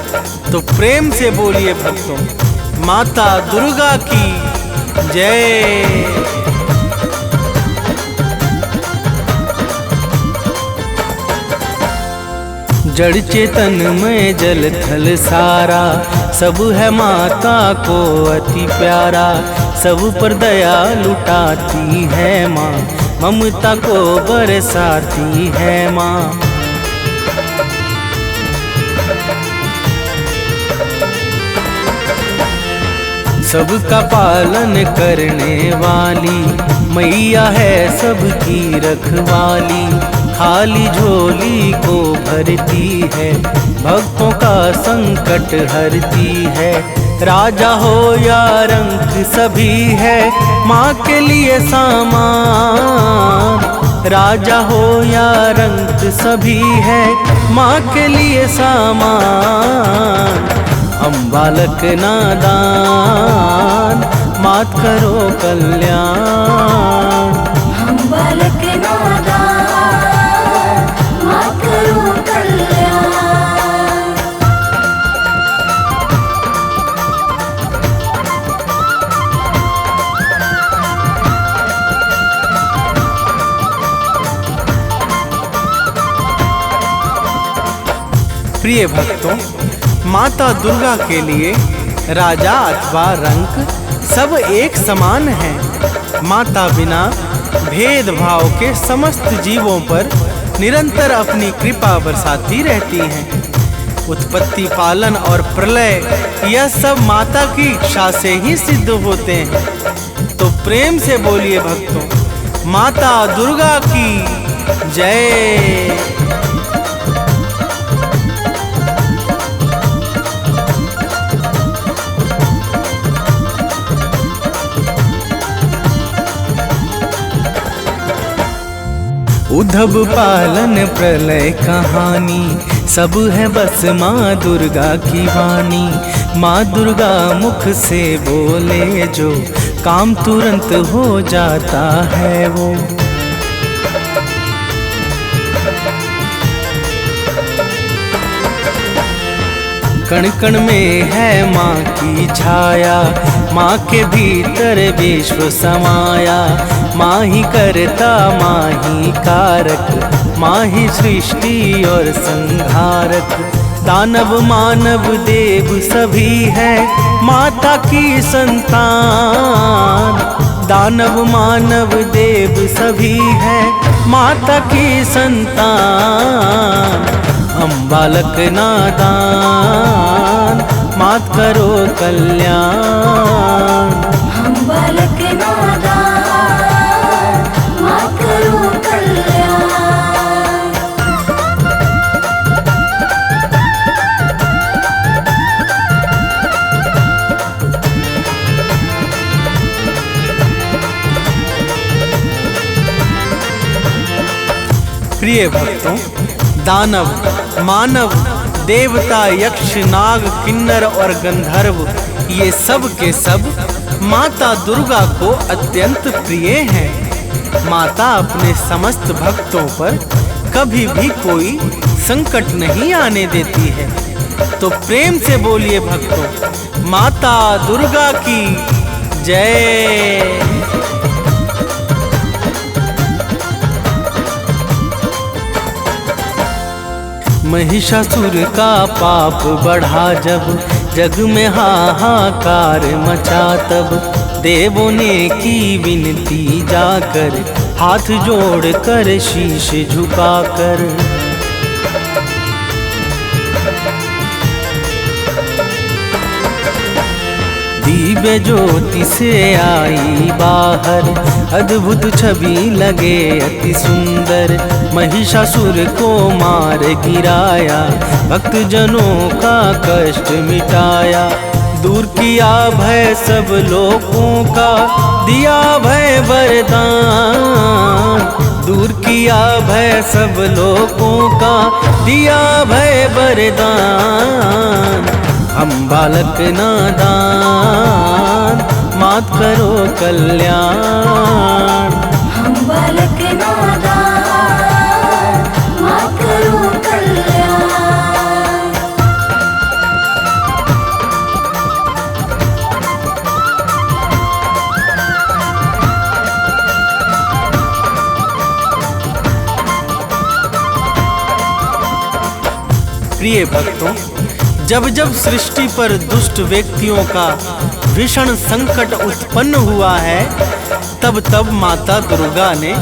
तो प्रेम से बोलिए भक्तों, माता दुर्गा की जय। जड़ चेतन में जल थल सारा, सब है माता को अति प्यारा। सब पर दया लुटाती है माँ, ममता को बरसाती है माँ। सबका पालन करने वाली मैया है सबकी रखवाली। खाली झोली को भरती है, भक्तों का संकट हरती है। राजा हो या रंक सभी है माँ के लिए सामान। राजा हो या रंक सभी है माँ के लिए सामान। हम बालक नादान, मात करो कल्याण। हम बालक नादान, मात करो कल्याण। प्रिय भक्तों, माता दुर्गा के लिए राजा अथवा रंक सब एक समान हैं। माता बिना भेदभाव के समस्त जीवों पर निरंतर अपनी कृपा बरसाती रहती हैं। उत्पत्ति, पालन और प्रलय यह सब माता की इच्छा से ही सिद्ध होते हैं। तो प्रेम से बोलिए भक्तों, माता दुर्गा की जय। उद्धव पालन प्रलय कहानी सब है बस माँ दुर्गा की वाणी। माँ दुर्गा मुख से बोले जो काम तुरंत हो जाता है वो। कण कण में है माँ की छाया, माँ के भीतर विश्व समाया। माँ ही करता माँ ही कारक, माँ ही सृष्टि और संहारक। दानव मानव देव सभी है माता की संतान। दानव मानव देव सभी है माता की संतान। हम बालक नादान, मात करो कल्याण। हम बालक नादान, मात करो कल्याण। प्रिय भक्तों, दानव मानव देवता यक्ष नाग किन्नर और गंधर्व ये सब के सब माता दुर्गा को अत्यंत प्रिय हैं। माता अपने समस्त भक्तों पर कभी भी कोई संकट नहीं आने देती है। तो प्रेम से बोलिए भक्तों, माता दुर्गा की जय। महिषासुर का पाप बढ़ा जब जग में हाहाकार मचा, तब देवों ने की विनती जाकर हाथ जोड़कर शीश झुकाकर। दिव्य ज्योति से आई बाहर, अद्भुत छवि लगे अति सुंदर। महिषासुर को मार गिराया, भक्त जनों का कष्ट मिटाया। दूर किया भय सब लोगों का, दिया भय वरदान। दूर किया भय सब लोगों का, दिया भय वरदान। हम बालक नादान, मात करो कल्याण। हम बालक नादान, मात करो कल्याण। प्रिय भक्तों, जब जब सृष्टि पर दुष्ट व्यक्तियों का भीषण संकट उत्पन्न हुआ है, तब तब माता दुर्गा ने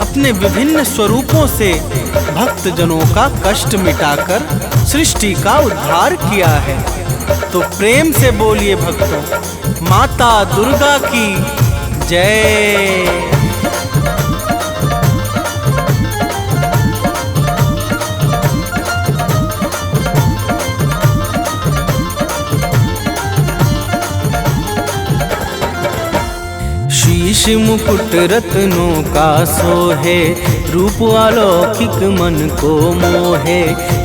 अपने विभिन्न स्वरूपों से भक्त जनों का कष्ट मिटाकर सृष्टि का उद्धार किया है। तो प्रेम से बोलिए भक्तों, माता दुर्गा की जय। शीश मुकुट रत्नों का सोहे, रूप अलौकिक मन को मोहे।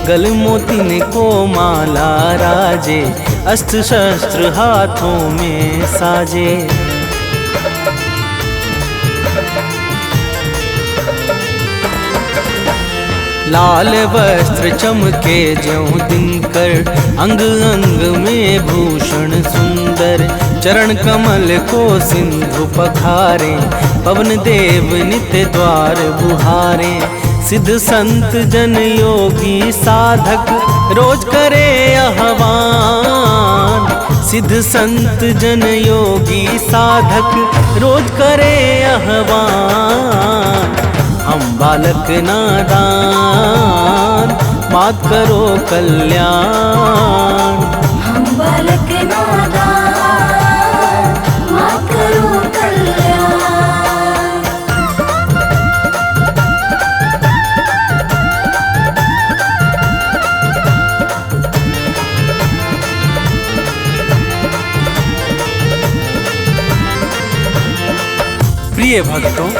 गल मोतिन को माला राजे, अस्त्र शस्त्र हाथों में साजे। लाल वस्त्र चमके ज्यों दिनकर, अंग अंग में भूषण सुंदर। चरण कमल को सिंधु पखारे, पवन देव नित्य द्वार बुहारे। सिद्ध संत जन योगी साधक, रोज करे आह्वान। सिद्ध संत जन योगी साधक, रोज करे आह्वान। हम बालक नादान, मात करो कल्याण। हम बालक नादान, मात करो कल्याण। प्रिय भक्तों,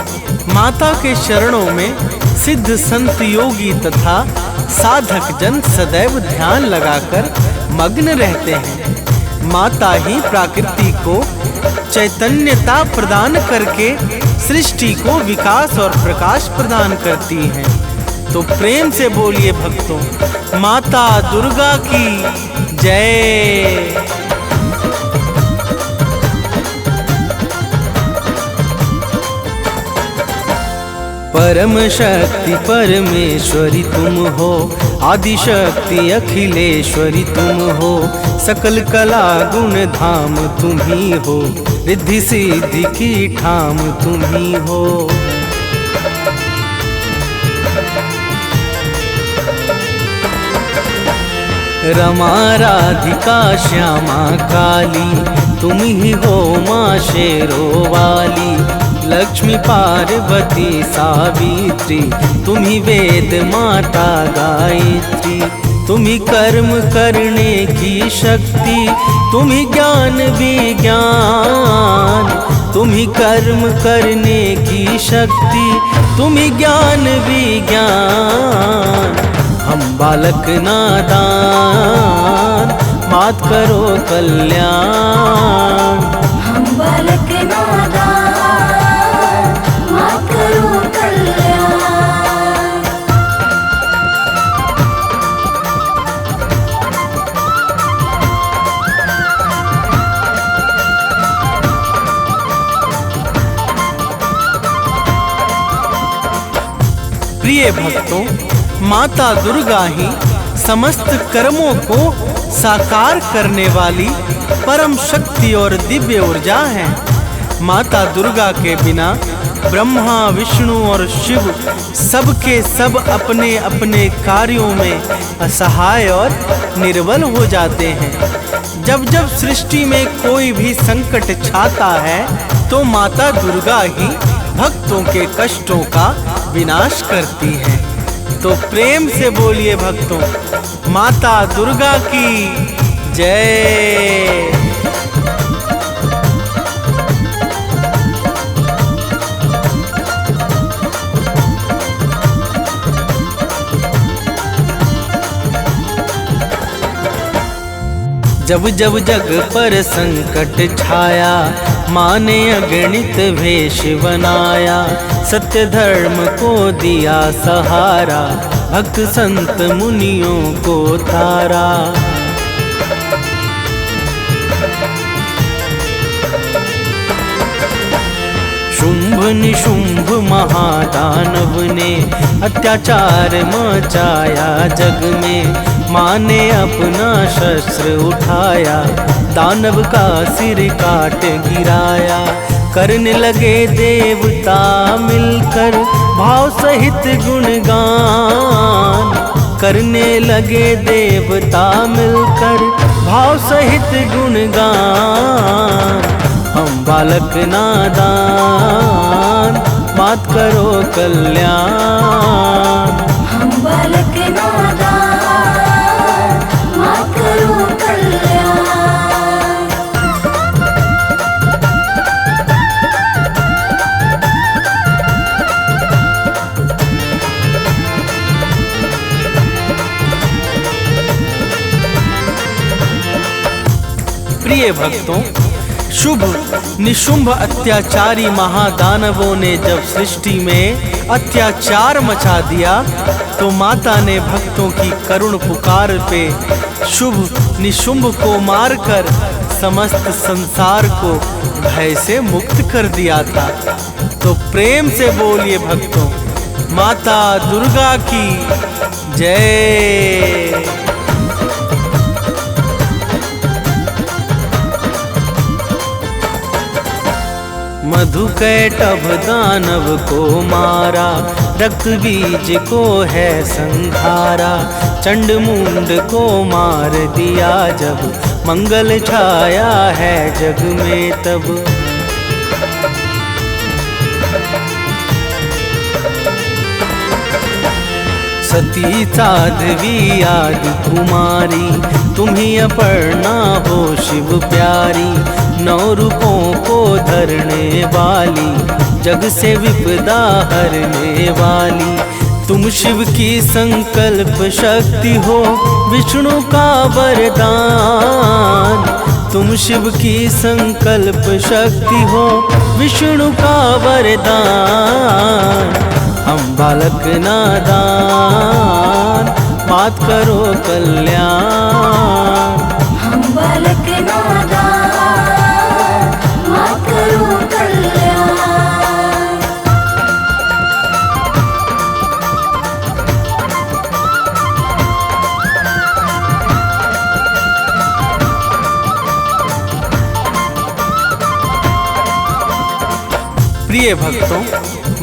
माता के चरणों में सिद्ध संत योगी तथा साधक जन सदैव ध्यान लगाकर मग्न रहते हैं। माता ही प्रकृति को चैतन्यता प्रदान करके सृष्टि को विकास और प्रकाश प्रदान करती हैं। तो प्रेम से बोलिए भक्तों, माता दुर्गा की जय। परम शक्ति परमेश्वरी तुम हो, आदि शक्ति अखिलेश्वरी तुम हो। सकल कला गुण धाम तुम ही हो, रिद्धि सिद्धि की ठाम तुम ही हो। रमा राधिका श्यामा काली, तुम ही हो माँ शेरों वाली। लक्ष्मी पार्वती सावित्री, तुम ही वेद माता गायत्री। तुम ही कर्म करने की शक्ति, तुम ही ज्ञान विज्ञान। तुम ही कर्म करने की शक्ति, तुम ही ज्ञान विज्ञान। हम बालक नादान, मात करो कल्याण। हम बालक नादान, मात करो कल्याण। प्रिय भक्तों, माता दुर्गा ही समस्त कर्मों को साकार करने वाली परम शक्ति और दिव्य ऊर्जा है। माता दुर्गा के बिना ब्रह्मा विष्णु और शिव सबके सब अपने अपने कार्यों में असहाय और निर्बल हो जाते हैं। जब जब सृष्टि में कोई भी संकट छाता है तो माता दुर्गा ही भक्तों के कष्टों का विनाश करती है। तो प्रेम से बोलिए भक्तों, माता दुर्गा की जय। जब जब जग पर संकट छाया, माँ ने अगणित वेश बनाया। सत्य धर्म को दिया सहारा, भक्त संत मुनियों को तारा। शुंभ निशुंभ महादानव ने अत्याचार मचाया जग में। माँ ने अपना शस्त्र उठाया, दानव का सिर काट गिराया। करने लगे देवता मिलकर भाव सहित गुणगान। करने लगे देवता मिलकर भाव सहित गुणगान। हम बालक नादान, मात करो कल्याण। हम बालक नादान, मात करो कल्याण। प्रिय भक्तों, शुभ निशुंभ अत्याचारी महादानवों ने जब सृष्टि में अत्याचार मचा दिया तो माता ने भक्तों की करुण पुकार पे शुभ निशुंभ को मारकर समस्त संसार को भय से मुक्त कर दिया था। तो प्रेम से बोलिए भक्तों, माता दुर्गा की जय। मधुकैटभ दानव को मारा, रक्त बीज को है संहारा। चंड मुंड को मार दिया जब, मंगल छाया है जग में तब। सती साध्वी आदि कुमारी, तुम्ही अपर्णा हो शिव प्यारी। 9 रूपों को धरने वाली, जग से विपदा हरने वाली। तुम शिव की संकल्प शक्ति हो, विष्णु का वरदान। तुम शिव की संकल्प शक्ति हो, विष्णु का वरदान। हम बालक नादान, बात करो कल्याण। हम बालक नादान, बात करो कल्याण। प्रिय भक्तों,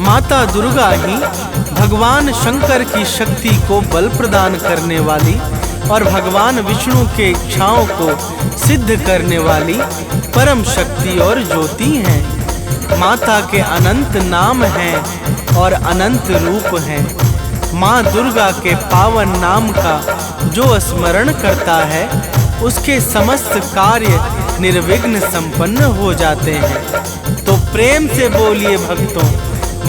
माता दुर्गा ही भगवान शंकर की शक्ति को बल प्रदान करने वाली और भगवान विष्णु के इच्छाओं को सिद्ध करने वाली परम शक्ति और ज्योति हैं। माता के अनंत नाम हैं और अनंत रूप हैं। माँ दुर्गा के पावन नाम का जो स्मरण करता है, उसके समस्त कार्य निर्विघ्न संपन्न हो जाते हैं। तो प्रेम से बोलिए भक्तों,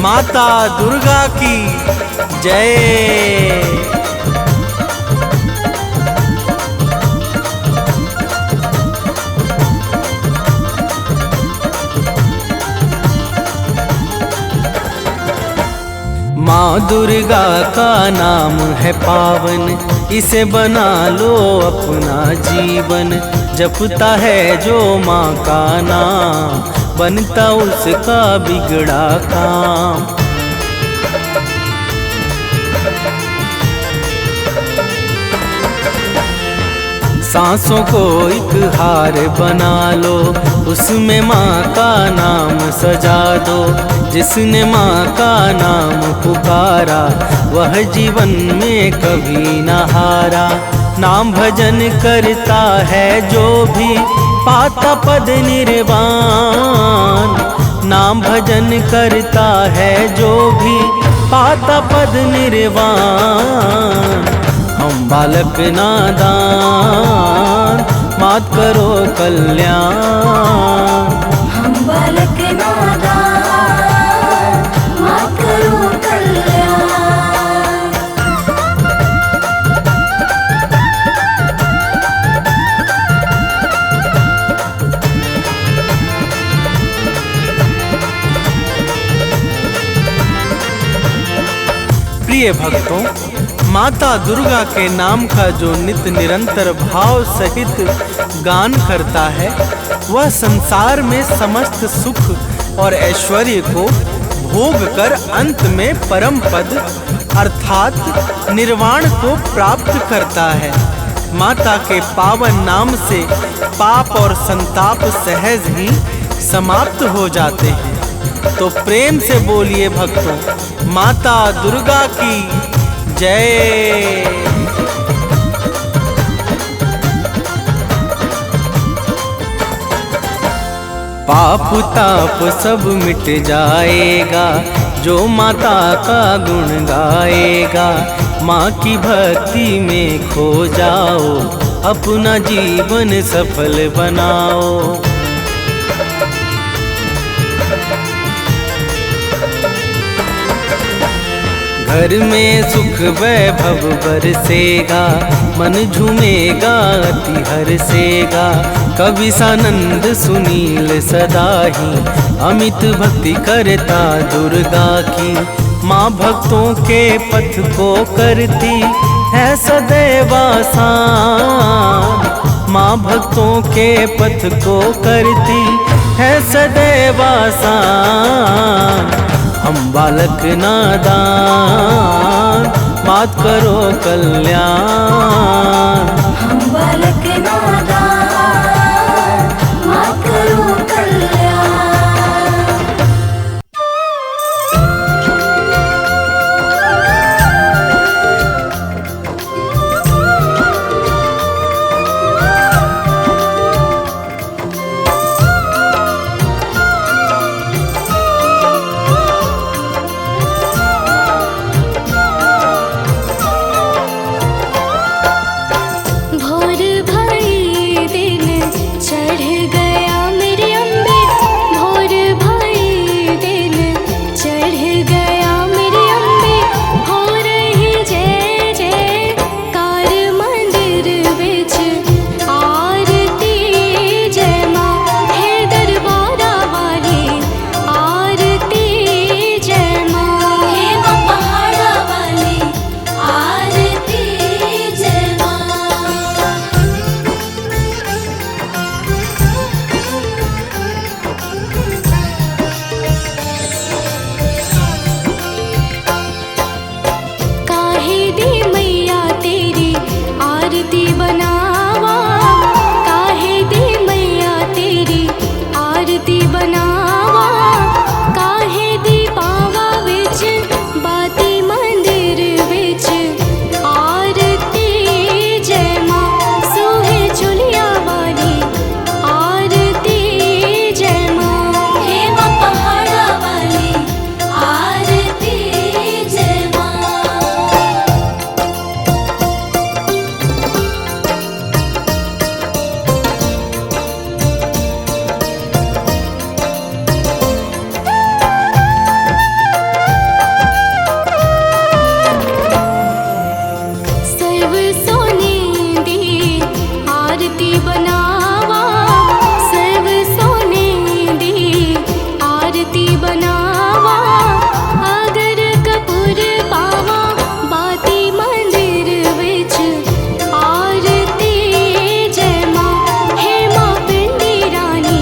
माता दुर्गा की जय। माँ दुर्गा का नाम है पावन, इसे बना लो अपना जीवन। जपता है जो माँ का नाम, बनता उसका बिगड़ा काम। सांसों को एक हार बना लो, उसमें माँ का नाम सजा दो। जिसने माँ का नाम पुकारा, वह जीवन में कभी न हारा। नाम भजन करता है जो भी, पाता पद निर्वाण। नाम भजन करता है जो भी, पाता पद निर्वाण। हम बालक नादान, मात करो कल्याण। हम बालक नादान, बात करो कल्याण। प्रिय भक्तों, माता दुर्गा के नाम का जो नित्य निरंतर भाव सहित गान करता है, वह संसार में समस्त सुख और ऐश्वर्य को भोग कर अंत में परम पद अर्थात निर्वाण को प्राप्त करता है। माता के पावन नाम से पाप और संताप सहज ही समाप्त हो जाते हैं। तो प्रेम से बोलिए भक्तों, माता दुर्गा की जय। पाप ताप सब मिट जाएगा, जो माता का गुण गाएगा। माँ की भक्ति में खो जाओ, अपना जीवन सफल बनाओ। घर में सुख वैभव बरसेगा, मन झूमेगा अति हर्षेगा। कवि सानंद सुनील सदा ही अमित भक्ति करता दुर्गा की। माँ भक्तों के पथ को करती है सदैव आसान, माँ भक्तों के पथ को करती है सदैव आसान। हम बालक नादान मात करो कल्याण, हम बालक नादान मात करो कल्याण। भोर भई दिन चढ़ गया मेरी अम्बे, भोर भई दिन चढ़ गया मेरी अम्बे। हो रही जय जयकार मंदिर विच आरती जय माँ है दरबारा वाली आरती जय माँ है माँ पहाड़ा वाली आरती जय माँ। काहे दी मैया तेरी आरती बनावा, काहे दी मैया तेरी आरती बनावा। काहे दी पावा विच बाती मंदिर विच आरती जय माँ सोहे चुलिया वाली आरती जय माँ हे माँ पहाड़ा वाली आरती जय माँ। सर्व सोने दी आरती बनावा, सर्व सोने दी आरती बनावा। अगर कपूर पावा बाती मंदिर विच आरती जय माँ हे माँ पिंडी रानी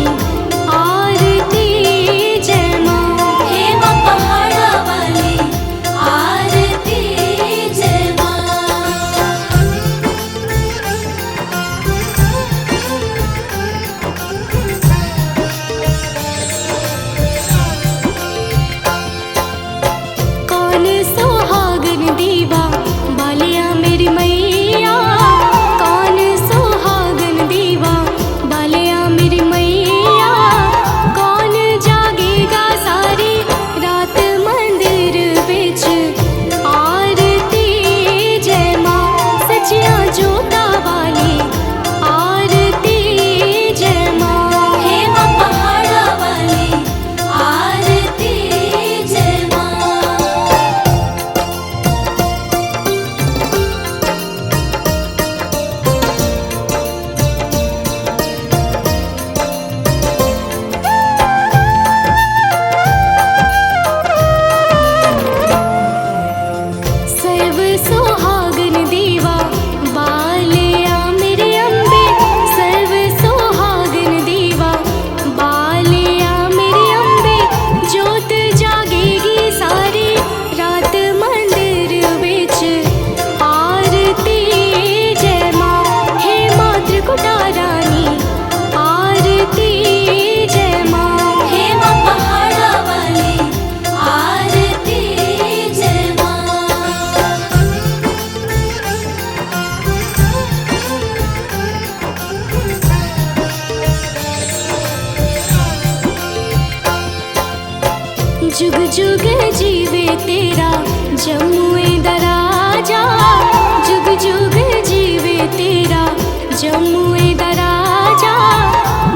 आरती जय माँ हे माँ पहाड़ा वाली आरती जय माँ। कौन सुहागन दीवा बालिया मेरी मैया, कौन सुहागन दीवा बालिया मेरी मैया। कौन जागेगा सारी रात मंदिर विच आरती जय माँ सचिया जोता वाली आरती जय माँ हे माँ पहाड़ा वाली आरती जय माँ। सर्व सुहागन दीवा बालिया मेरे अम्बे, सर्व सुहागन दीवा बालिया मेरे अम्बे। जोत जागेगी सारी रात मंदिर विच आरती जय माँ हे माँ त्रिकुटा रानी आरती जय माँ हे माँ पहाड़ा वाली आरती जय माँ। जुग जुग जीवे तेरा जमुए दराजा, जुग जुग जीवे तेरा जमुए दराजा।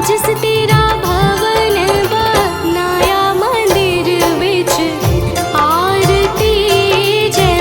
जिस तेरा भवन बनाया मंदिर विच आरती जय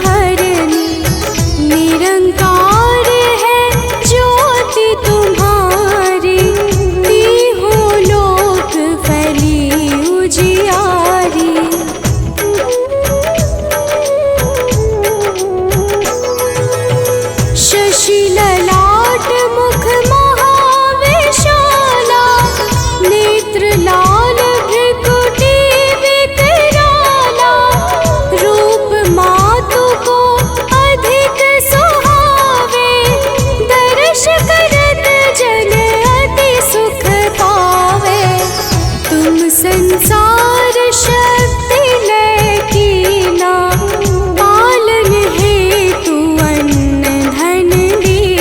हरनी। निरंकार है ज्योति तुम्हारी, तीहों लोक फैली उजियारी। शशि ललाट मुख महाविशाला, नेत्र लाल भृकुटी विकराला। रूप मातु को अधिक सुहावे, दर्श करत जन अति सुख पावे। तुम संसार शक्ति लय कीना, पालन हेतु अन्न धन दीना।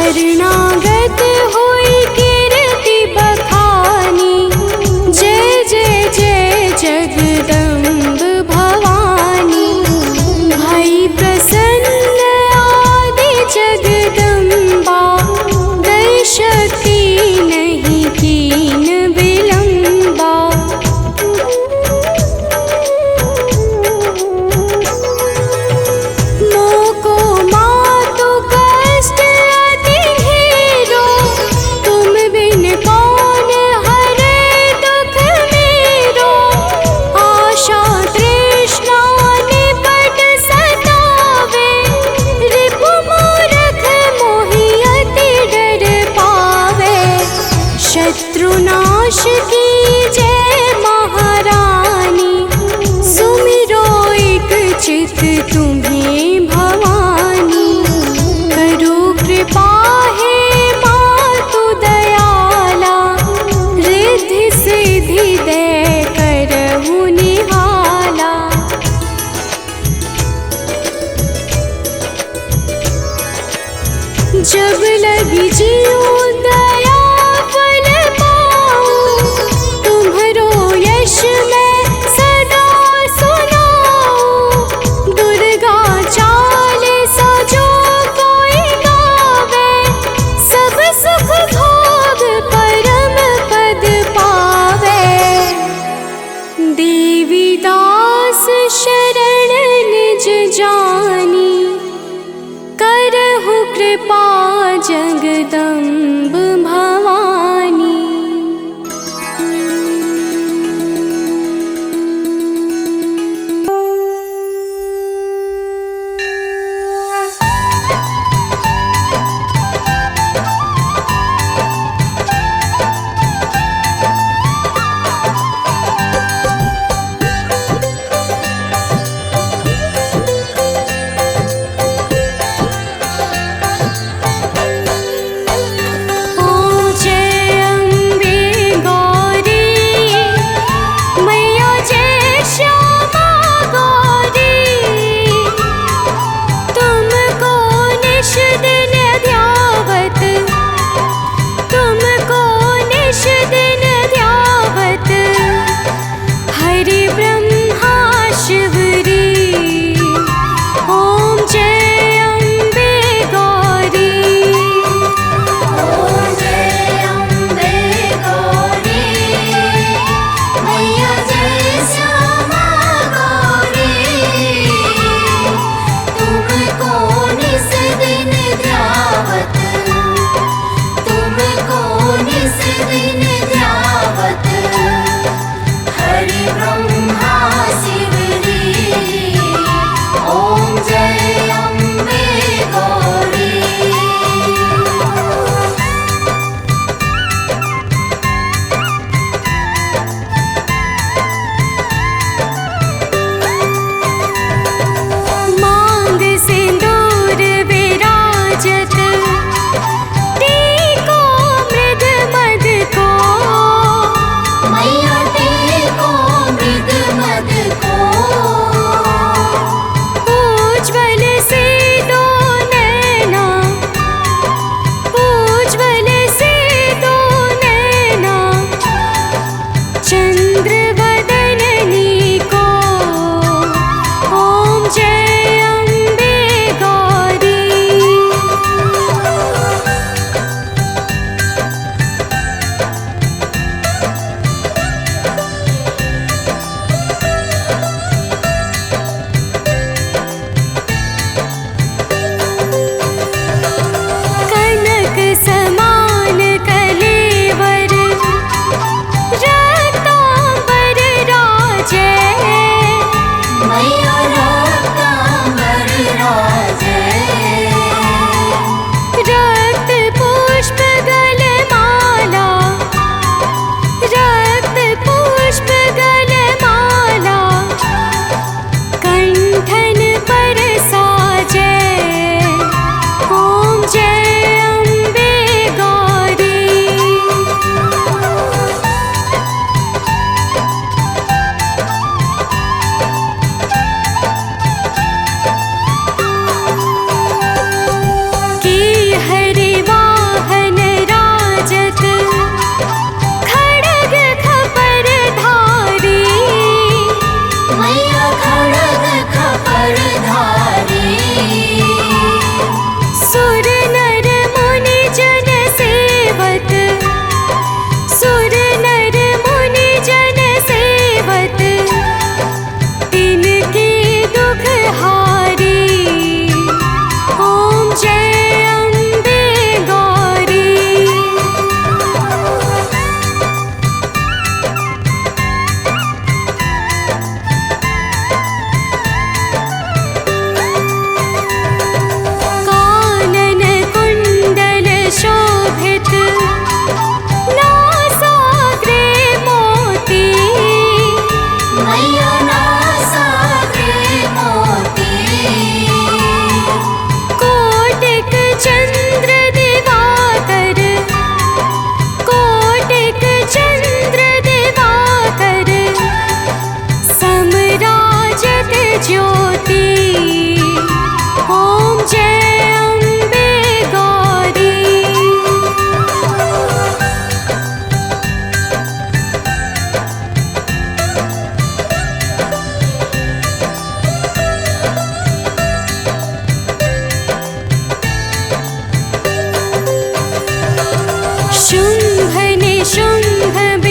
शरणागत होई कीर्ति बखानी, जय जय जय जगदम्ब भवानी। भई प्रसन्न आदि जगदम्बा, दई शक्ति नहीं कीन विलम्बा। मोको मातु कष्ट अति ढेरो, तुम बिन कौन हरे दुख मेरो। आशा तृष्णा निपट सतावे, रिपु मूरख मोहि अति डर पावे। शत्रुनाश की जय महारानी, सुमिरो एक चित तुम्हें भवानी। करो कृपा हे मातु दयाला, रिद्धि सिद्धि दे करहु निहाला। जब लगी जीव दया फल पाऊं, तुम्हरो यश मैं सदा सुनाऊं। दुर्गा चालीसा जो कोई गावे, सब सुख भोग परम पद पावे। देवी दास शरण निज जानी, करहु कृपा जगदम्ब भवानी। ओम जय अम्बे गौरी, मैया जय श्यामा गौरी। तुमको निश दिन ध्यावत, तुमको निश दिन ध्यावत, हरि ब्रह्मा शिवरी। ओम जय अम्बे गौरी। ओम जय अम्बे गौरी, मैया जय श्यामा गौरी। तुमको निस दिन ध्यावत, तुमको निस दिन ध्यावत, हरि ब्रह्मा शिवरी। ओम जय अम्बे गौरी। मांग सिंदूर विराजत, टीको मृग मद को। शुंभ